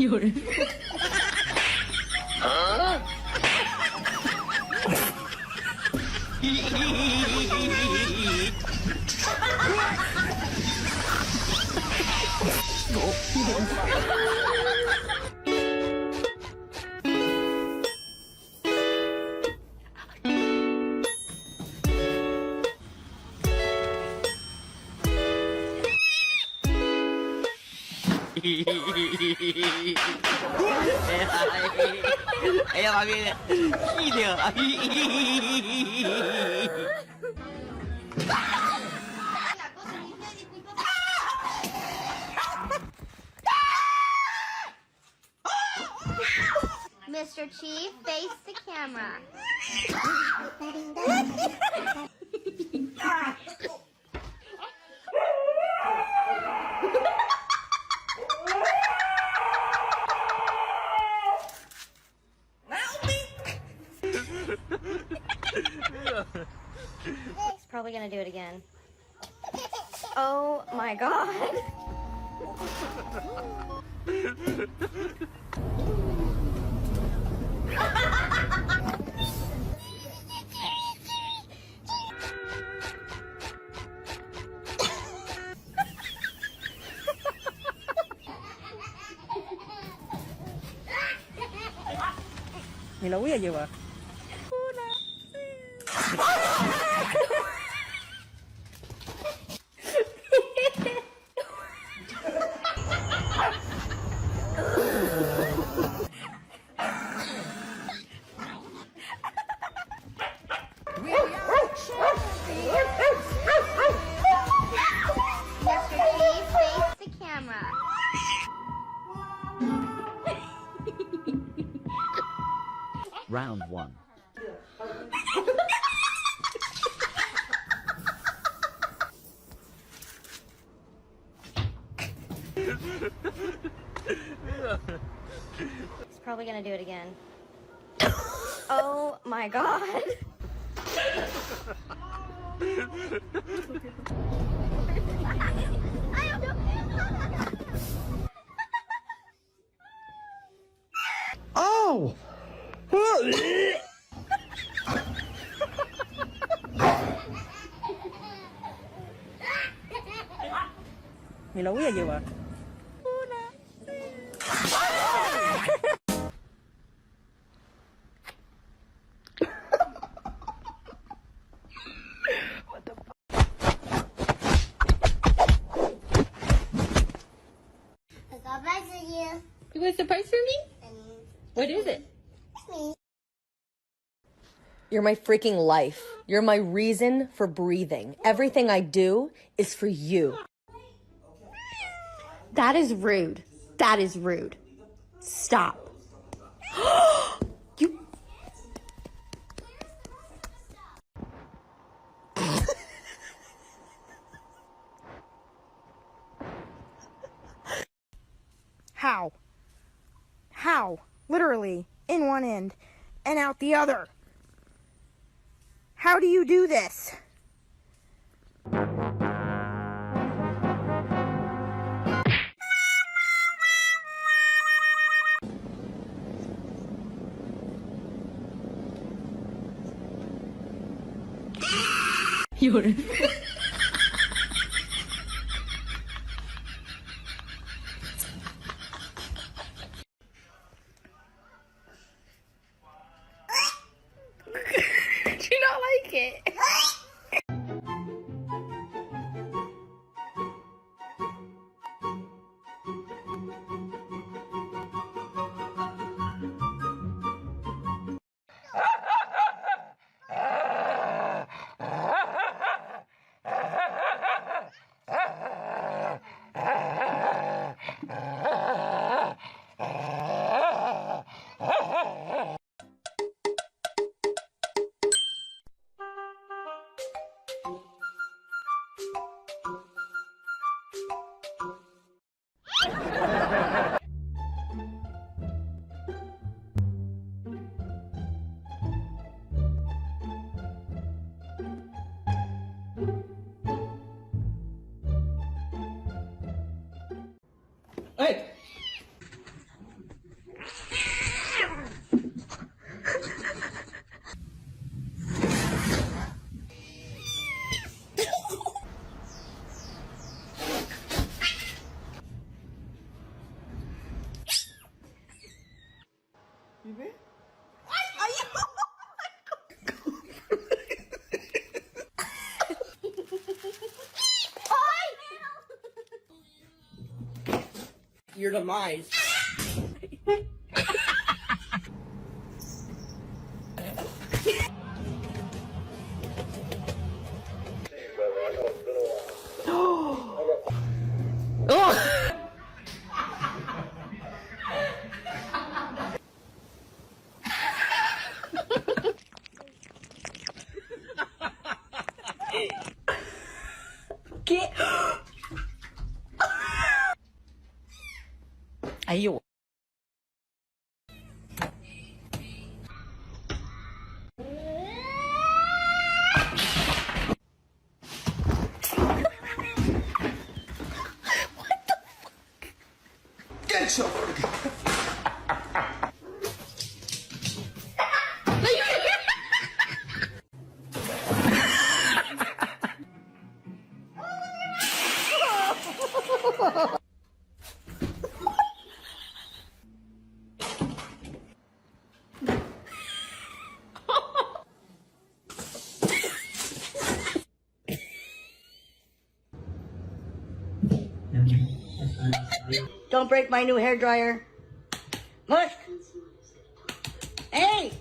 有人。哎呀妈逼的，屁挺啊！Mr. Chief, face the camera. ，He's probably gonna do it again. Oh my god. 你老嘢要啊？Mr. Chief, face the camera. Round 1. He's probably gonna do it again. Oh my god. Oh! 你老嘢要啊？ I got back to you. You got a surprise for me? What is it? You're my freaking life. You're my reason for breathing. Everything I do is for you. That is rude. That is rude. Stop. You. How? How? Literally, in one end and out the other. How do you do this? "有人。Do you not like it? Your demise. Ayo. Get your Don't break my new hair dryer. Mush. Hey.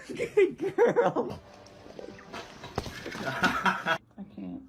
Good girl. I can't.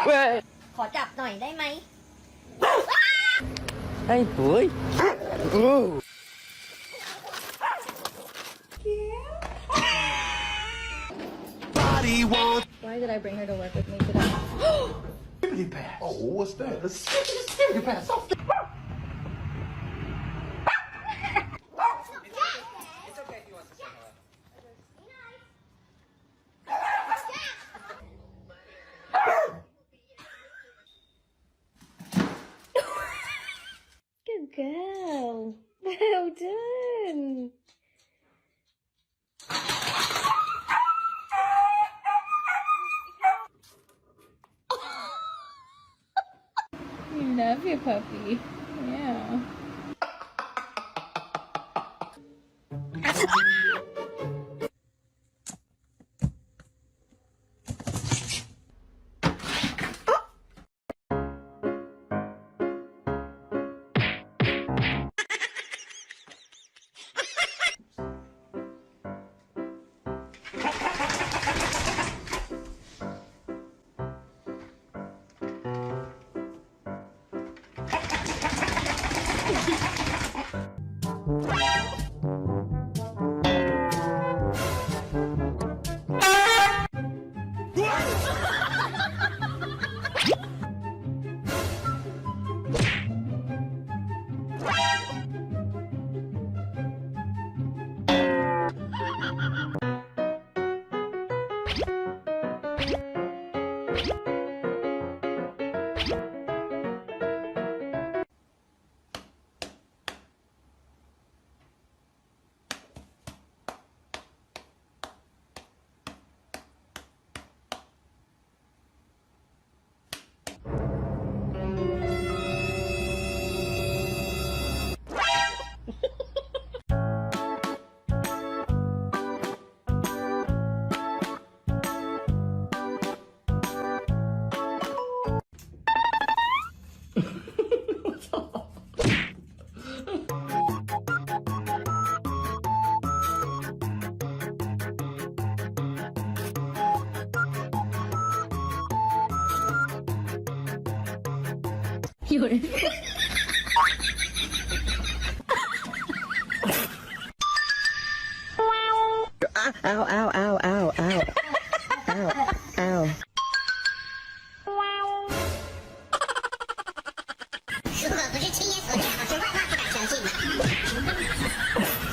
Wait. ขอจับหน่อยได้ไหม Hey boy. Ooh. Why did I bring her to work with me today? Oh, what's that? A skippity pass. Good girl. Well done. You love your puppy. Yeah. Yun. Ow, ow, ow, ow, ow. Ow, ow. 如果不是亲眼所见，我是万万不敢相信的。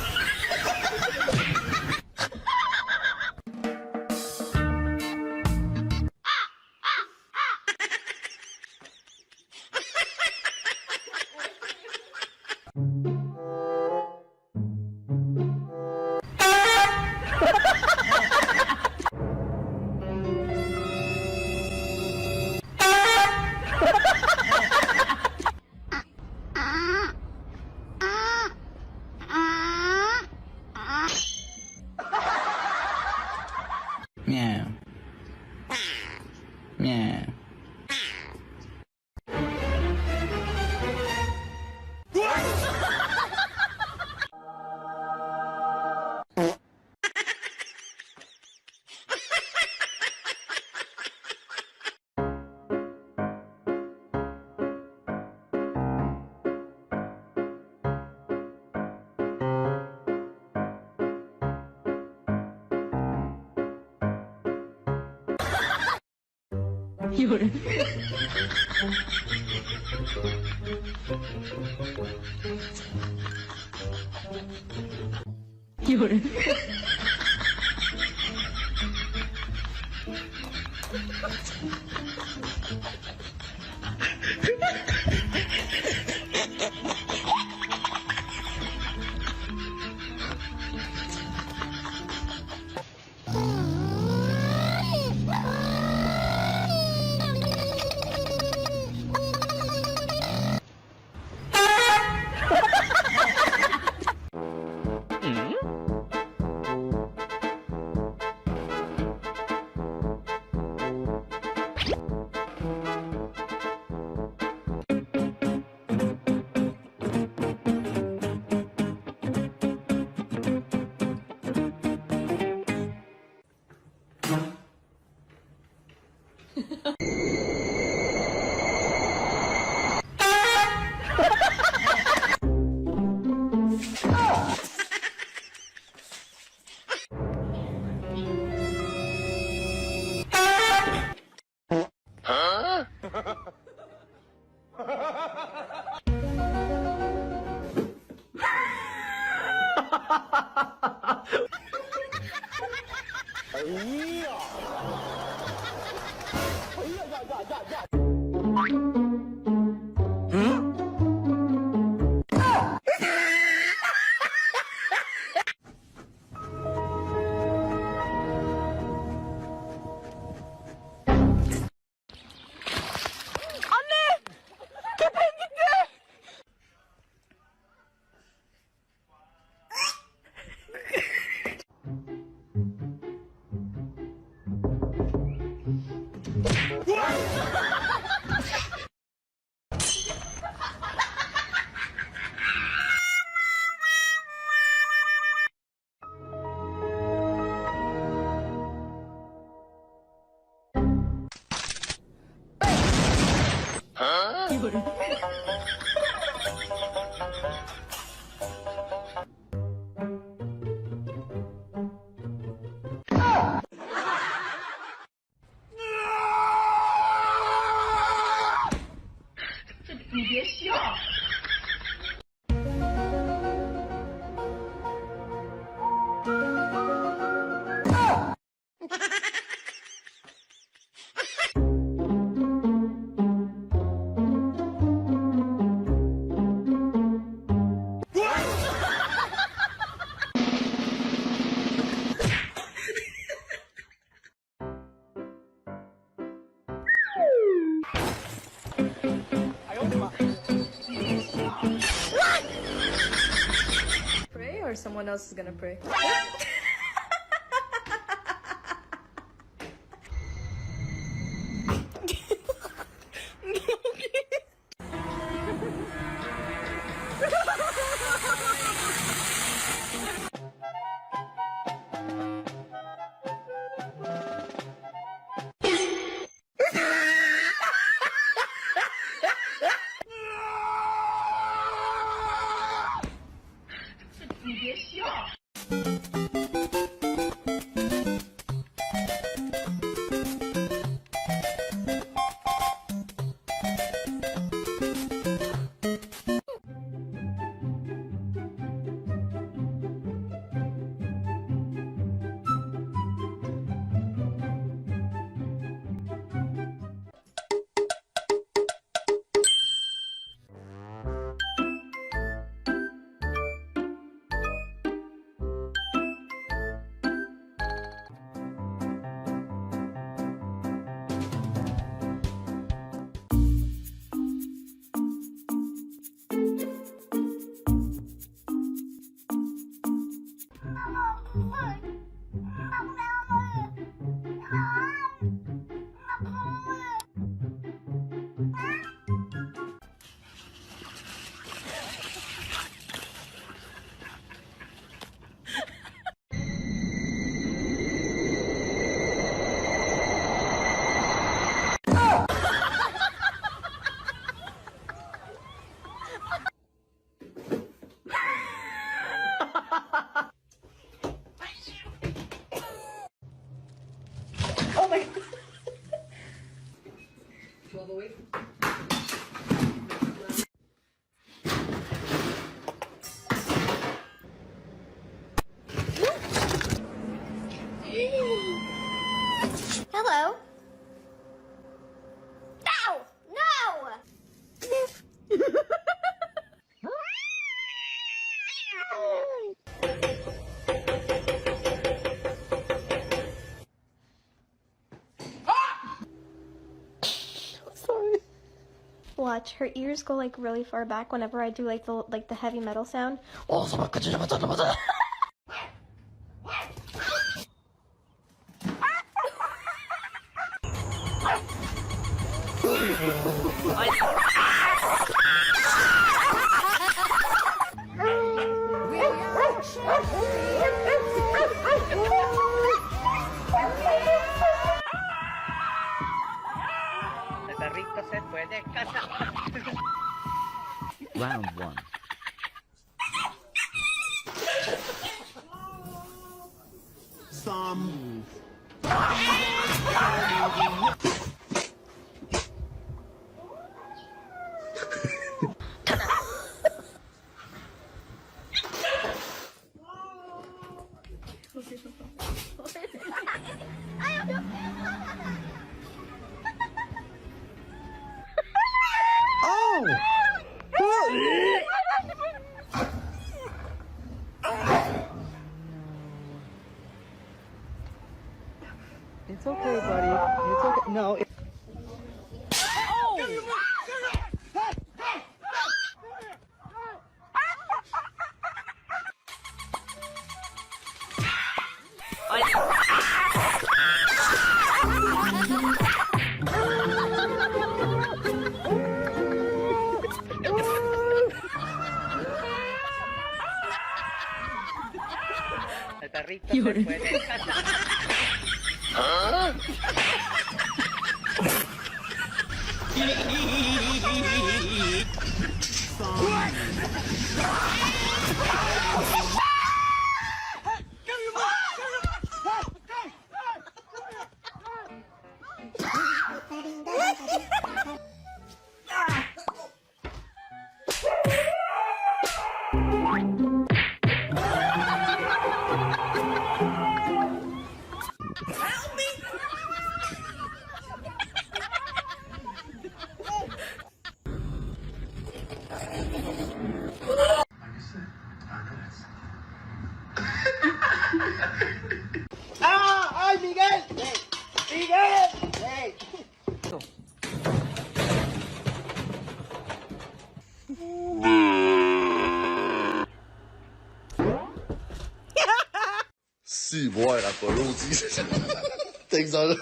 Meow. Meow. Pray or someone else is gonna pray? watch. Her ears go like really far back whenever I do like the heavy metal sound. Round 1. Some. It's okay, buddy. It's okay. No. ¡Ah! ¡Ay, Miguel! ¡Miguel! ¡Hey! Si vuoi la corruzi. Texas.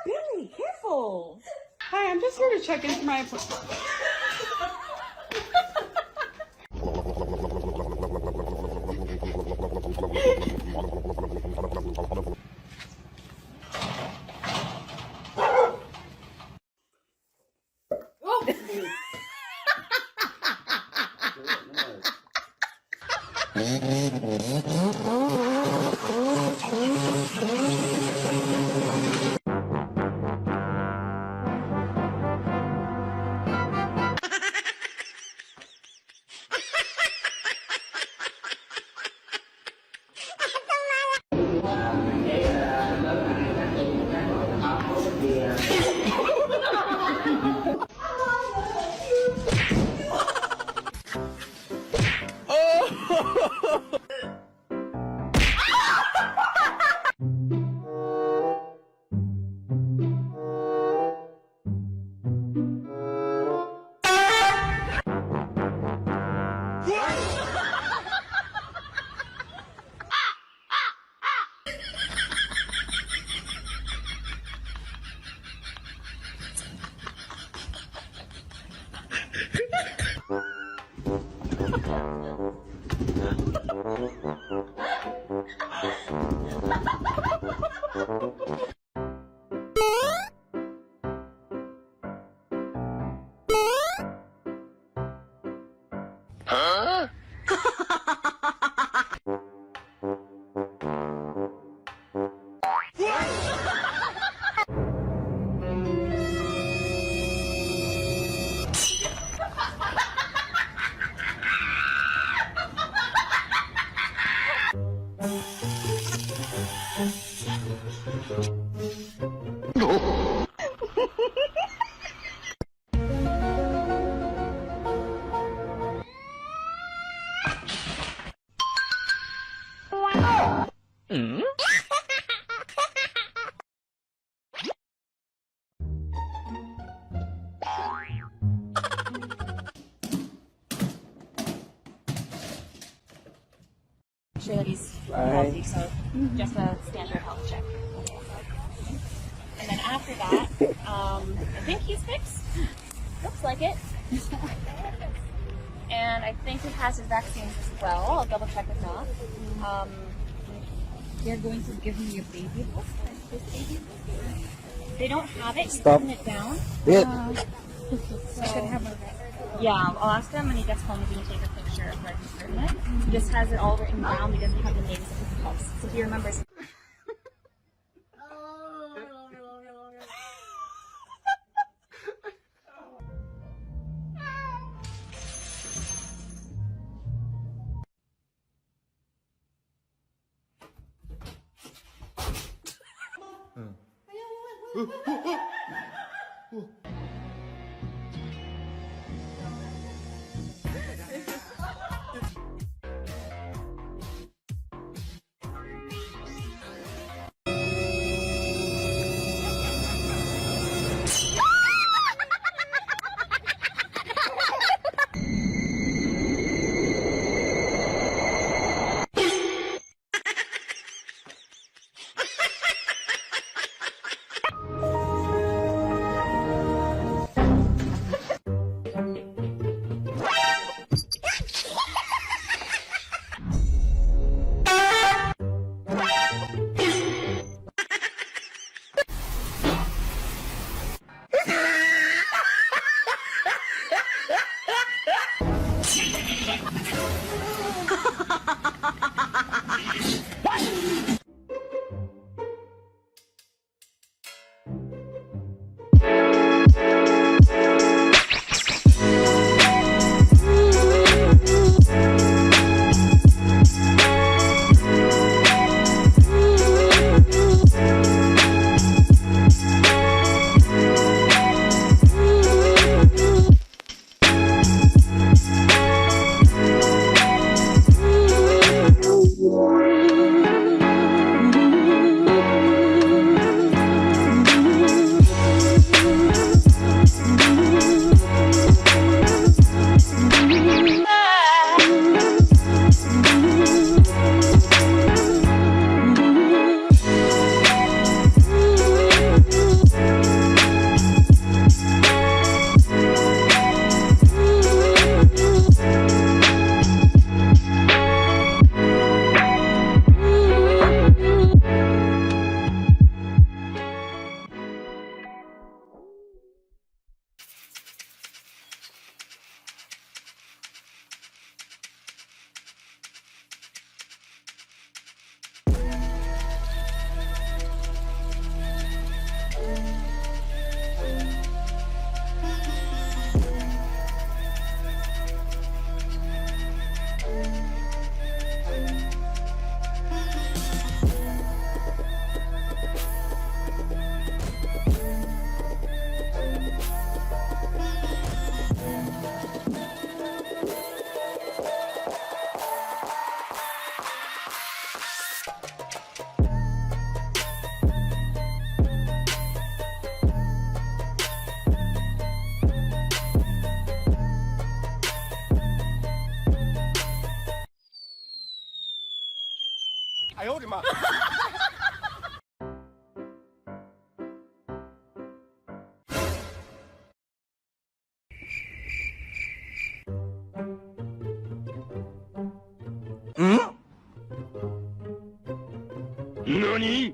Billy, careful. Hi, I'm just here to check into my appointment. sure that he's healthy, so just a standard health check. And then after that, I think he's fixed. Looks like it. And I think he has his vaccines as well. I'll double check with Noah. They're going to give me a baby book. They don't have it. He's Stop. putting it down. It. So, yeah, I'll ask him when he gets home if he can take a picture of where he's written it. He just has it all written down. He doesn't have the names of his pups. So he remembers. I owed him up. NANI?!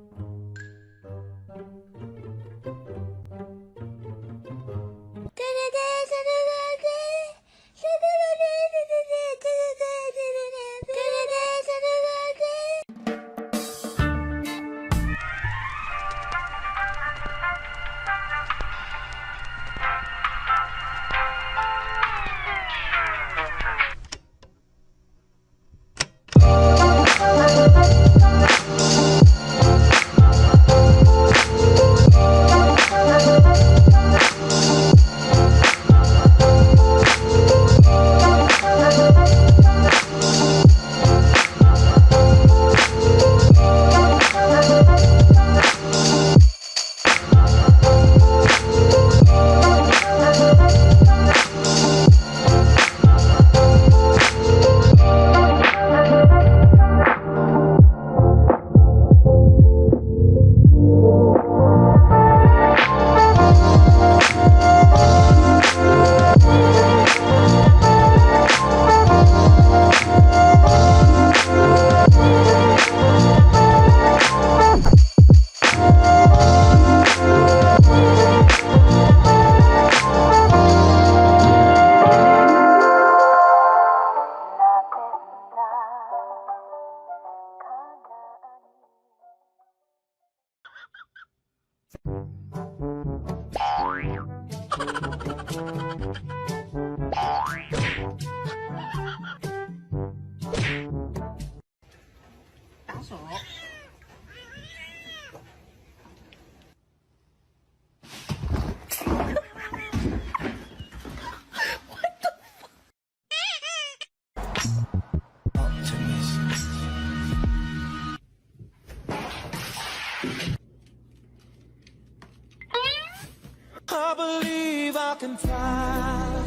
fucking fire.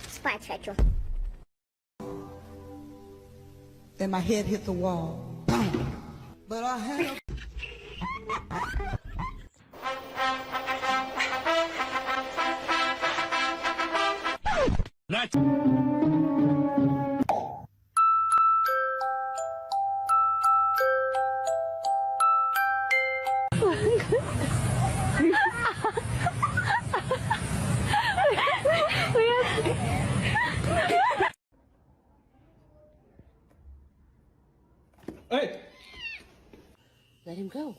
Spy Tetral. And my head hit the wall. But I had a Hey! Let him go.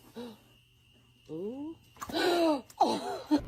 Ooh. Oh.